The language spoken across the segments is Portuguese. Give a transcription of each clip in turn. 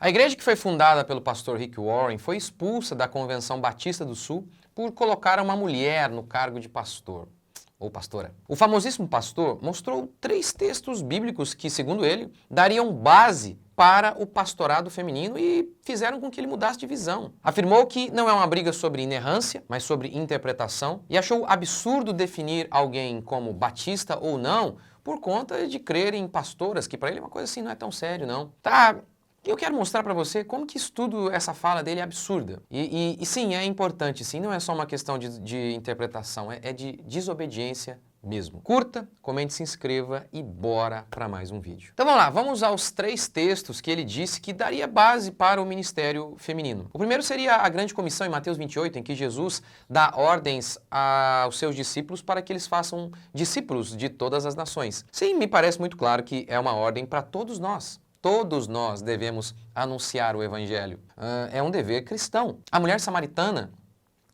A igreja que foi fundada pelo pastor Rick Warren foi expulsa da Convenção Batista do Sul por colocar uma mulher no cargo de pastor ou pastora. O famosíssimo pastor mostrou 3 textos bíblicos que, segundo ele, dariam base para o pastorado feminino e fizeram com que ele mudasse de visão. Afirmou que não é uma briga sobre inerrância, mas sobre interpretação, e achou absurdo definir alguém como batista ou não por conta de crer em pastoras, que para ele é uma coisa assim, não é tão sério não. Eu quero mostrar para você como que essa fala dele é absurda. E sim, é importante, sim, não é só uma questão de interpretação, é de desobediência mesmo. Curta, comente, se inscreva e bora para mais um vídeo. Então vamos lá, vamos aos 3 textos que ele disse que daria base para o ministério feminino. O primeiro seria a grande comissão em Mateus 28, em que Jesus dá ordens aos seus discípulos para que eles façam discípulos de todas as nações. Sim, me parece muito claro que é uma ordem para todos nós. Todos nós devemos anunciar o evangelho. É um dever cristão. A mulher samaritana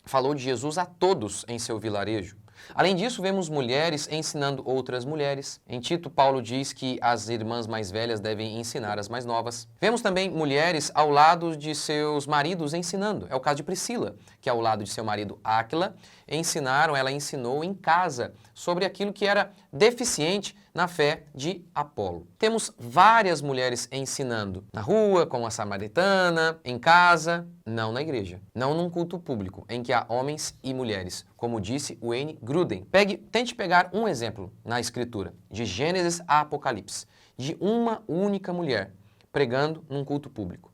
falou de Jesus a todos em seu vilarejo. Além disso, vemos mulheres ensinando outras mulheres. Em Tito, Paulo diz que as irmãs mais velhas devem ensinar as mais novas. Vemos também mulheres ao lado de seus maridos ensinando. É o caso de Priscila, que ao lado de seu marido Áquila, ela ensinou em casa sobre aquilo que era deficiente na fé de Apolo. Temos várias mulheres ensinando na rua, como a samaritana, em casa, não na igreja, não num culto público, em que há homens e mulheres, como disse Wayne Grudem. Tente pegar um exemplo na escritura, de Gênesis a Apocalipse, de uma única mulher pregando num culto público,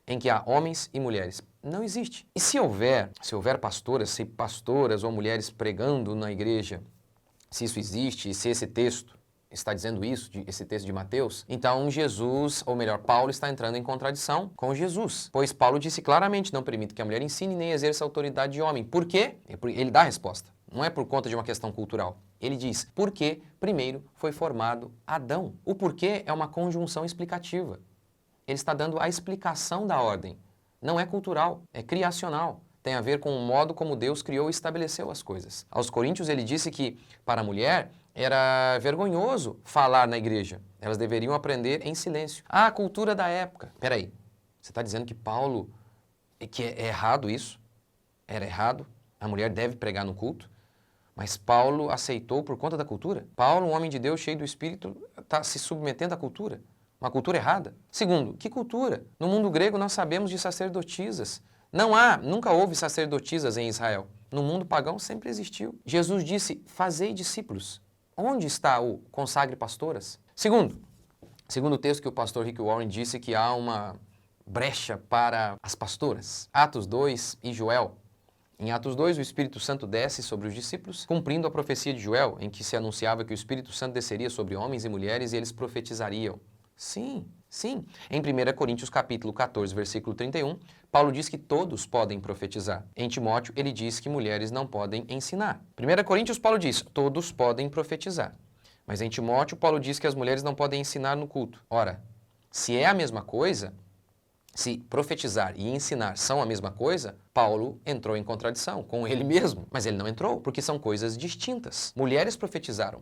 em que há homens e mulheres. Não existe. E se houver pastoras ou mulheres pregando na igreja, se isso existe, e se esse texto está dizendo isso, esse texto de Mateus, então Jesus, ou melhor, Paulo está entrando em contradição com Jesus. Pois Paulo disse claramente, não permito que a mulher ensine nem exerça a autoridade de homem. Por quê? Ele dá a resposta. Não é por conta de uma questão cultural. Ele diz, porque primeiro foi formado Adão. O porquê é uma conjunção explicativa. Ele está dando a explicação da ordem. Não é cultural, é criacional. Tem a ver com o modo como Deus criou e estabeleceu as coisas. Aos Coríntios ele disse que, para a mulher, era vergonhoso falar na igreja. Elas deveriam aprender em silêncio. A cultura da época. Peraí, você está dizendo que Paulo, que é errado isso? Era errado? A mulher deve pregar no culto? Mas Paulo aceitou por conta da cultura? Paulo, um homem de Deus cheio do Espírito, está se submetendo à cultura? Uma cultura errada? Segundo, que cultura? No mundo grego nós sabemos de sacerdotisas. Nunca houve sacerdotisas em Israel. No mundo pagão sempre existiu. Jesus disse, fazei discípulos. Onde está o consagre pastoras? Segundo o texto que o pastor Rick Warren disse que há uma brecha para as pastoras. Atos 2 e Joel. Em Atos 2, o Espírito Santo desce sobre os discípulos, cumprindo a profecia de Joel, em que se anunciava que o Espírito Santo desceria sobre homens e mulheres e eles profetizariam. Sim. Em 1 Coríntios capítulo 14, versículo 31, Paulo diz que todos podem profetizar. Em Timóteo, ele diz que mulheres não podem ensinar. 1 Coríntios, Paulo diz, todos podem profetizar. Mas em Timóteo, Paulo diz que as mulheres não podem ensinar no culto. Ora, se é a mesma coisa, se profetizar e ensinar são a mesma coisa, Paulo entrou em contradição com ele mesmo. Mas ele não entrou, porque são coisas distintas. Mulheres profetizaram.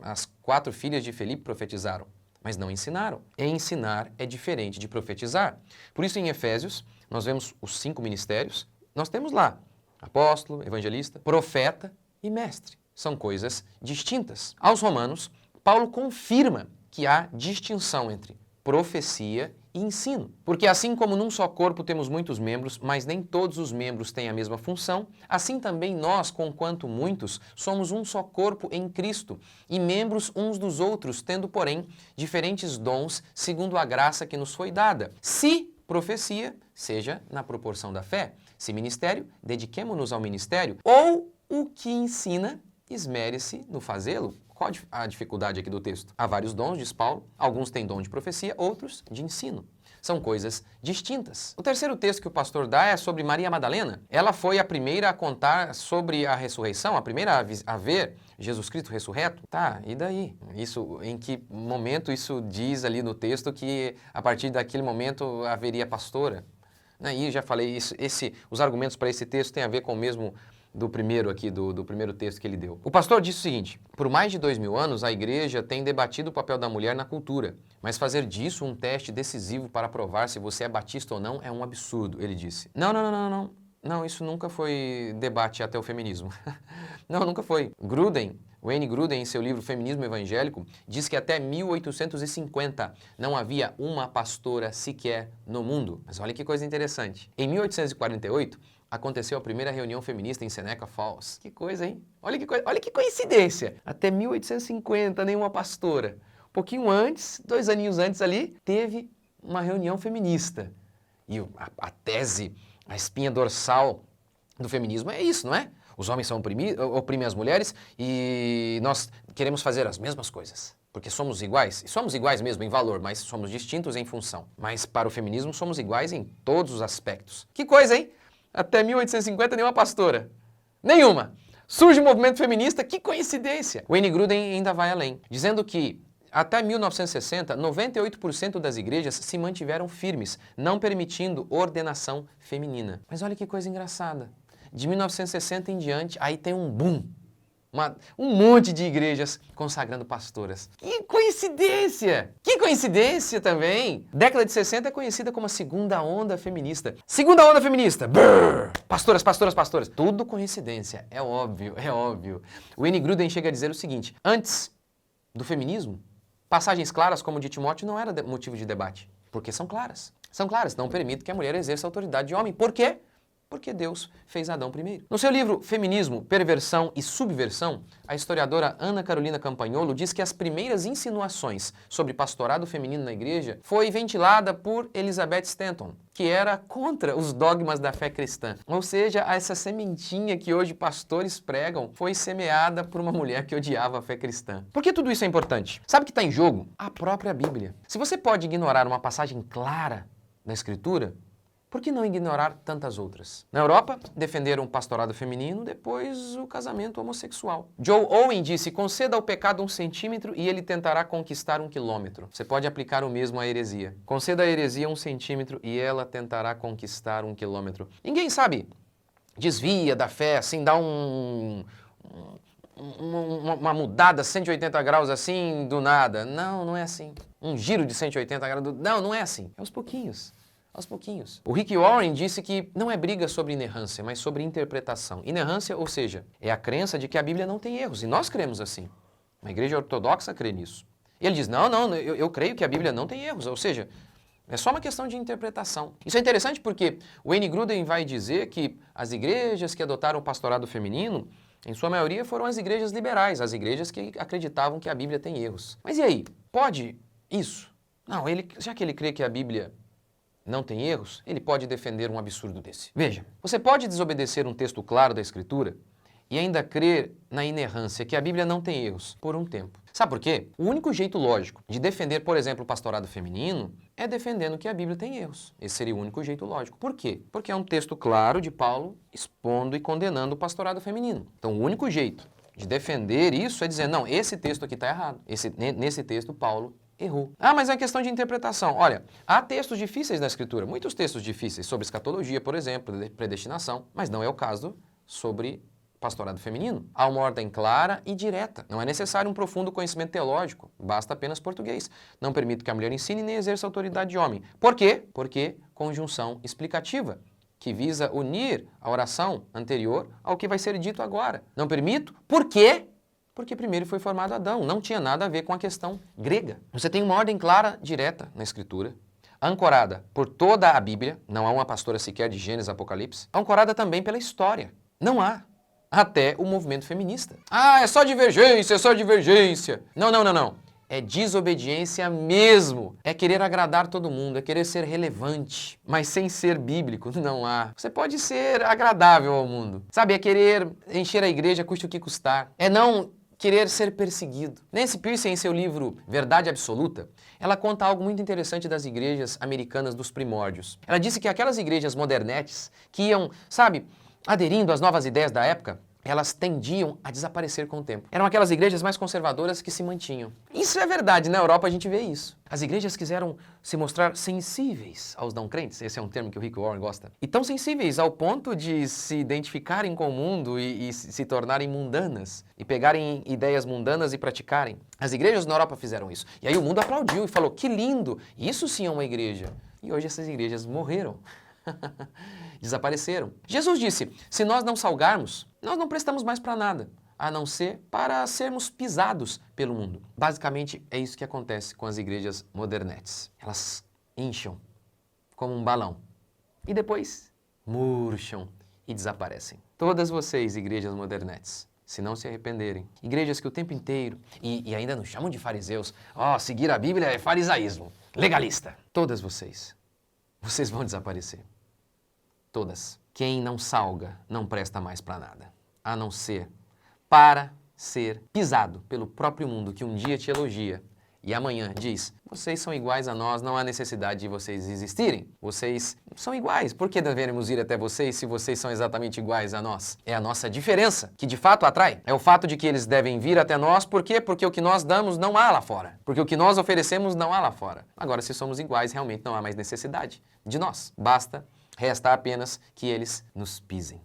As 4 filhas de Felipe profetizaram. Mas não ensinaram. E ensinar é diferente de profetizar. Por isso, em Efésios, nós vemos os 5 ministérios. Nós temos lá apóstolo, evangelista, profeta e mestre. São coisas distintas. Aos Romanos, Paulo confirma que há distinção entre profecia e ensino. Porque assim como num só corpo temos muitos membros, mas nem todos os membros têm a mesma função, assim também nós, conquanto muitos, somos um só corpo em Cristo e membros uns dos outros, tendo, porém, diferentes dons segundo a graça que nos foi dada. Se profecia, seja na proporção da fé. Se ministério, dediquemo-nos ao ministério. Ou o que ensina, esmere-se no fazê-lo. Qual a dificuldade aqui do texto? Há vários dons, diz Paulo. Alguns têm dom de profecia, outros de ensino. São coisas distintas. O terceiro texto que o pastor dá é sobre Maria Madalena. Ela foi a primeira a contar sobre a ressurreição, a primeira a ver Jesus Cristo ressurreto. Tá, e daí? Em que momento isso diz ali no texto que a partir daquele momento haveria pastora? Aí já falei, os argumentos para esse texto têm a ver com o mesmo do primeiro aqui, do primeiro texto que ele deu. O pastor disse o seguinte: por mais de 2000 anos, a igreja tem debatido o papel da mulher na cultura, mas fazer disso um teste decisivo para provar se você é batista ou não é um absurdo, ele disse. Não, isso nunca foi debate até o feminismo. Não, nunca foi. Wayne Gruden, em seu livro Feminismo Evangélico, diz que até 1850 não havia uma pastora sequer no mundo. Mas olha que coisa interessante. Em 1848, aconteceu a primeira reunião feminista em Seneca Falls. Que coisa, hein? Olha que coincidência. Até 1850, nenhuma pastora. Um pouquinho antes, 2 aninhos antes ali, teve uma reunião feminista. E a tese, a espinha dorsal do feminismo é isso, não é? Os homens oprimem as mulheres e nós queremos fazer as mesmas coisas. Porque somos iguais, e somos iguais mesmo em valor, mas somos distintos em função. Mas para o feminismo somos iguais em todos os aspectos. Que coisa, hein? Até 1850 nenhuma pastora. Nenhuma. Surge o movimento feminista, que coincidência! Wayne Gruden ainda vai além, dizendo que até 1960, 98% das igrejas se mantiveram firmes, não permitindo ordenação feminina. Mas olha que coisa engraçada. De 1960 em diante, aí tem um boom. Um monte de igrejas consagrando pastoras. Que coincidência! Que coincidência também! Década de 60 é conhecida como a segunda onda feminista. Segunda onda feminista! Brrr! Pastoras, pastoras, pastoras. Tudo coincidência, é óbvio, é óbvio. O Wayne Gruden chega a dizer o seguinte: antes do feminismo, passagens claras como de Timóteo não era motivo de debate. Porque são claras. São claras, não permite que a mulher exerça a autoridade de homem. Por quê? Porque Deus fez Adão primeiro. No seu livro Feminismo, Perversão e Subversão, a historiadora Ana Carolina Campagnolo diz que as primeiras insinuações sobre pastorado feminino na igreja foi ventilada por Elizabeth Stanton, que era contra os dogmas da fé cristã. Ou seja, essa sementinha que hoje pastores pregam foi semeada por uma mulher que odiava a fé cristã. Por que tudo isso é importante? Sabe o que está em jogo? A própria Bíblia. Se você pode ignorar uma passagem clara da Escritura, por que não ignorar tantas outras? Na Europa, defenderam o pastorado feminino, depois o casamento homossexual. Joe Owen disse: conceda ao pecado 1 centímetro e ele tentará conquistar 1 quilômetro. Você pode aplicar o mesmo à heresia. Conceda à heresia 1 centímetro e ela tentará conquistar 1 quilômetro. Ninguém sabe, desvia da fé, assim, dá uma mudada 180 graus assim do nada. Não, não é assim. Um giro de 180 graus. Não é assim. É aos pouquinhos. Aos pouquinhos. O Rick Warren disse que não é briga sobre inerrância, mas sobre interpretação. Inerrância, ou seja, é a crença de que a Bíblia não tem erros, e nós cremos assim. A igreja ortodoxa crê nisso. E ele diz: eu creio que a Bíblia não tem erros, ou seja, é só uma questão de interpretação. Isso é interessante porque o Wayne Gruden vai dizer que as igrejas que adotaram o pastorado feminino, em sua maioria, foram as igrejas liberais, as igrejas que acreditavam que a Bíblia tem erros. Mas e aí? Pode isso? Não, já que ele crê que a Bíblia não tem erros, ele pode defender um absurdo desse. Veja, você pode desobedecer um texto claro da Escritura e ainda crer na inerrância, que a Bíblia não tem erros, por um tempo. Sabe por quê? O único jeito lógico de defender, por exemplo, o pastorado feminino é defendendo que a Bíblia tem erros. Esse seria o único jeito lógico. Por quê? Porque é um texto claro de Paulo expondo e condenando o pastorado feminino. Então, o único jeito de defender isso é dizer: não, esse texto aqui está errado. Nesse texto, Paulo errou. Ah, mas é uma questão de interpretação. Olha, há textos difíceis na Escritura, muitos textos difíceis sobre escatologia, por exemplo, predestinação, mas não é o caso sobre pastorado feminino. Há uma ordem clara e direta. Não é necessário um profundo conhecimento teológico, basta apenas português. Não permite que a mulher ensine nem exerça a autoridade de homem. Por quê? Porque conjunção explicativa, que visa unir a oração anterior ao que vai ser dito agora. Não permito? Por quê? Porque primeiro foi formado Adão, não tinha nada a ver com a questão grega. Você tem uma ordem clara, direta na Escritura, ancorada por toda a Bíblia, não há uma pastora sequer de Gênesis, Apocalipse, ancorada também pela história. Não há. Até o movimento feminista. Ah, é só divergência, é só divergência. Não. É desobediência mesmo. É querer agradar todo mundo, é querer ser relevante, mas sem ser bíblico. Não há. Você pode ser agradável ao mundo. Sabe, é querer encher a igreja, custe o que custar. É não querer ser perseguido. Nancy Pearcey, em seu livro Verdade Absoluta, ela conta algo muito interessante das igrejas americanas dos primórdios. Ela disse que aquelas igrejas modernetes que iam, sabe, aderindo às novas ideias da época, elas tendiam a desaparecer com o tempo. Eram aquelas igrejas mais conservadoras que se mantinham. Isso é verdade, na Europa a gente vê isso. As igrejas quiseram se mostrar sensíveis aos não crentes, esse é um termo que o Rick Warren gosta, e tão sensíveis ao ponto de se identificarem com o mundo e se tornarem mundanas, e pegarem ideias mundanas e praticarem. As igrejas na Europa fizeram isso. E aí o mundo aplaudiu e falou, que lindo, isso sim é uma igreja. E hoje essas igrejas morreram. Desapareceram. Jesus disse, se nós não salgarmos, nós não prestamos mais para nada, a não ser para sermos pisados pelo mundo. Basicamente, é isso que acontece com as igrejas modernetes. Elas incham como um balão e depois murcham e desaparecem. Todas vocês, igrejas modernetes, se não se arrependerem, igrejas que o tempo inteiro, e ainda nos chamam de fariseus, seguir a Bíblia é farisaísmo, legalista. Todas vocês vão desaparecer. Todas. Quem não salga não presta mais para nada, a não ser para ser pisado pelo próprio mundo que um dia te elogia e amanhã diz, vocês são iguais a nós, não há necessidade de vocês existirem. Vocês são iguais, por que devemos ir até vocês se vocês são exatamente iguais a nós? É a nossa diferença que de fato atrai. É o fato de que eles devem vir até nós, por quê? Porque o que nós damos não há lá fora. Porque o que nós oferecemos não há lá fora. Agora, se somos iguais, realmente não há mais necessidade de nós. Resta apenas que eles nos pisem.